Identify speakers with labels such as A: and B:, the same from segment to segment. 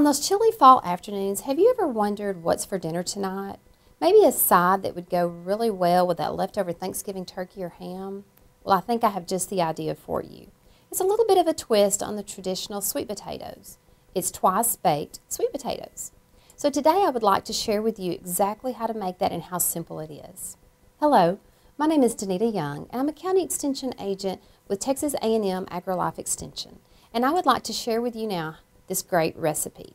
A: those chilly fall afternoons, have you ever wondered what's for dinner tonight? Maybe a side that would go really well with that leftover Thanksgiving turkey or ham? Well, I think I have just the idea for you. It's a little bit of a twist on the traditional sweet potatoes. It's twice baked sweet potatoes. So today I would like to share with you exactly how to make that and how simple it is. Hello, my name is Danita Young, and I'm a County Extension Agent with Texas A&M AgriLife Extension, and I would like to share with you now this great recipe.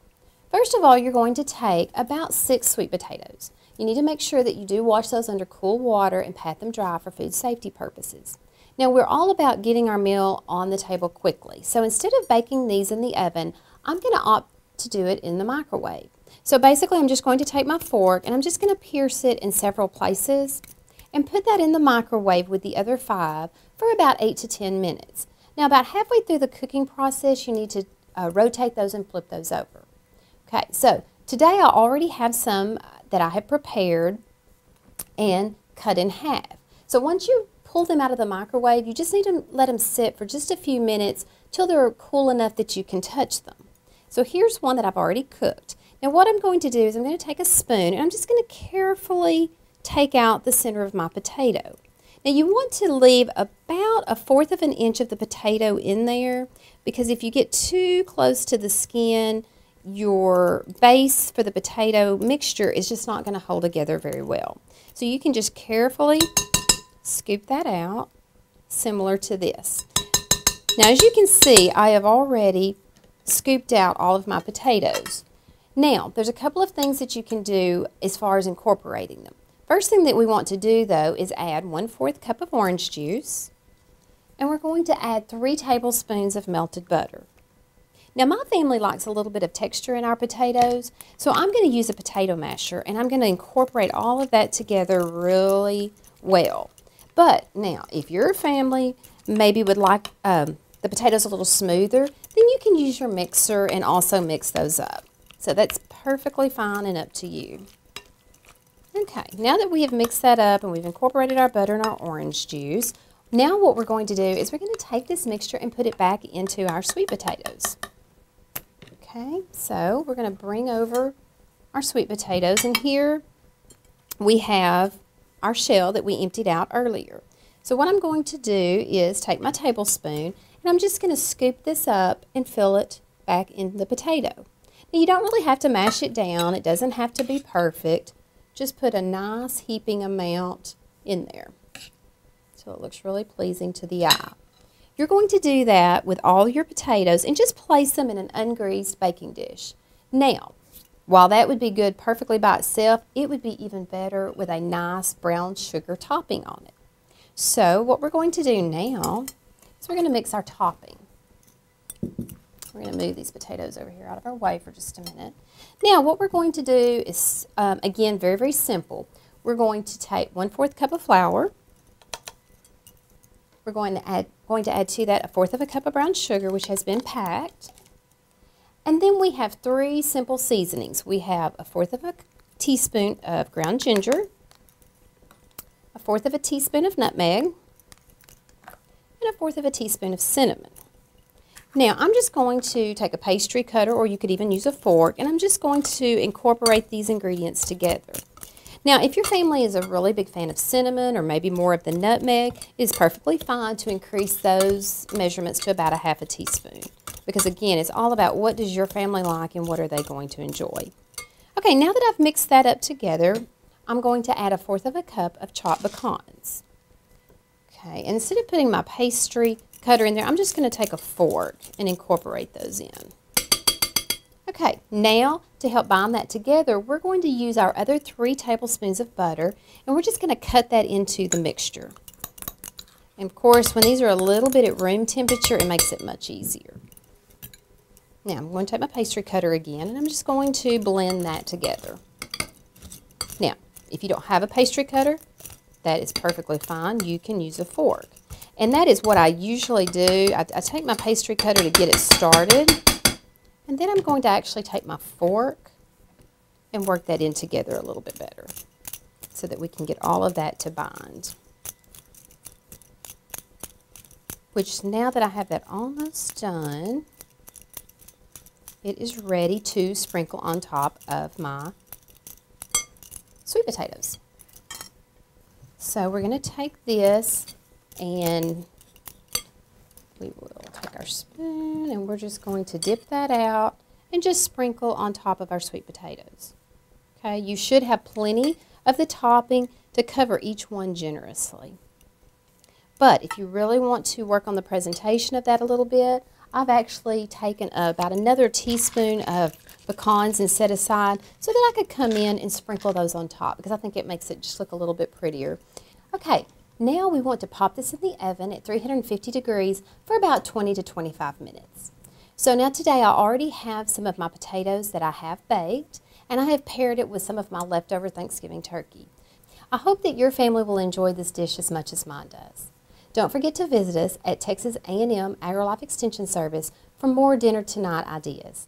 A: First of all, you're going to take about 6 sweet potatoes. You need to make sure that you do wash those under cool water and pat them dry for food safety purposes. Now, we're all about getting our meal on the table quickly, so instead of baking these in the oven, I'm going to opt to do it in the microwave. So basically, I'm just going to take my fork and I'm just going to pierce it in several places and put that in the microwave with the other 5 for about 8 to 10 minutes. Now, about halfway through the cooking process, you need to rotate those and flip those over. Okay, so today I already have some that I have prepared and cut in half. So once you pull them out of the microwave, you just need to let them sit for just a few minutes till they're cool enough that you can touch them. So here's one that I've already cooked. Now what I'm going to do is I'm going to take a spoon and I'm just going to carefully take out the center of my potato. Now you want to leave about 1/4 of an inch of the potato in there, because if you get too close to the skin, your base for the potato mixture is just not going to hold together very well. So you can just carefully scoop that out, similar to this. Now as you can see, I have already scooped out all of my potatoes. Now, there's a couple of things that you can do as far as incorporating them. First thing that we want to do, though, is add 1/4 cup of orange juice, and we're going to add 3 tablespoons of melted butter. Now, my family likes a little bit of texture in our potatoes, so I'm going to use a potato masher, and I'm going to incorporate all of that together really well. But now, if your family maybe would like the potatoes a little smoother, then you can use your mixer and also mix those up. So that's perfectly fine and up to you. Okay, now that we have mixed that up and we've incorporated our butter and our orange juice, now what we're going to do is we're going to take this mixture and put it back into our sweet potatoes. Okay, so we're going to bring over our sweet potatoes, and here we have our shell that we emptied out earlier. So what I'm going to do is take my tablespoon and I'm just going to scoop this up and fill it back in the potato. Now, you don't really have to mash it down. It doesn't have to be perfect. Just put a nice heaping amount in there so it looks really pleasing to the eye. You're going to do that with all your potatoes and just place them in an ungreased baking dish. Now, while that would be good perfectly by itself, it would be even better with a nice brown sugar topping on it. So what we're going to do now is we're going to mix our topping. We're going to move these potatoes over here out of our way for just a minute. Now what we're going to do is, again, very, very simple. We're going to take 1/4 cup of flour. We're going to add to that 1/4 cup of brown sugar, which has been packed. And then we have 3 simple seasonings. We have 1/4 teaspoon of ground ginger, 1/4 teaspoon of nutmeg, and 1/4 teaspoon of cinnamon. Now, I'm just going to take a pastry cutter, or you could even use a fork, and I'm just going to incorporate these ingredients together. Now, if your family is a really big fan of cinnamon or maybe more of the nutmeg, it is perfectly fine to increase those measurements to about 1/2 teaspoon. Because again, it's all about what does your family like and what are they going to enjoy. Okay, now that I've mixed that up together, I'm going to add 1/4 cup of chopped pecans. Okay, and instead of putting my pastry cutter in there, I'm just going to take a fork and incorporate those in. Okay, now to help bind that together, we're going to use our other 3 tablespoons of butter, and we're just going to cut that into the mixture. And of course, when these are a little bit at room temperature, it makes it much easier. Now I'm going to take my pastry cutter again, and I'm just going to blend that together. Now, if you don't have a pastry cutter, that is perfectly fine. You can use a fork. And that is what I usually do. I take my pastry cutter to get it started, and then I'm going to actually take my fork and work that in together a little bit better so that we can get all of that to bind. Which now that I have that almost done, it is ready to sprinkle on top of my sweet potatoes. So we're going to take this and we will take our spoon and we're just going to dip that out and just sprinkle on top of our sweet potatoes. Okay, you should have plenty of the topping to cover each one generously. But if you really want to work on the presentation of that a little bit, I've actually taken about another teaspoon of pecans and set aside so that I could come in and sprinkle those on top because I think it makes it just look a little bit prettier. Okay, now we want to pop this in the oven at 350 degrees for about 20 to 25 minutes. So now today I already have some of my potatoes that I have baked, and I have paired it with some of my leftover Thanksgiving turkey. I hope that your family will enjoy this dish as much as mine does. Don't forget to visit us at Texas A&M AgriLife Extension Service for more dinner tonight ideas.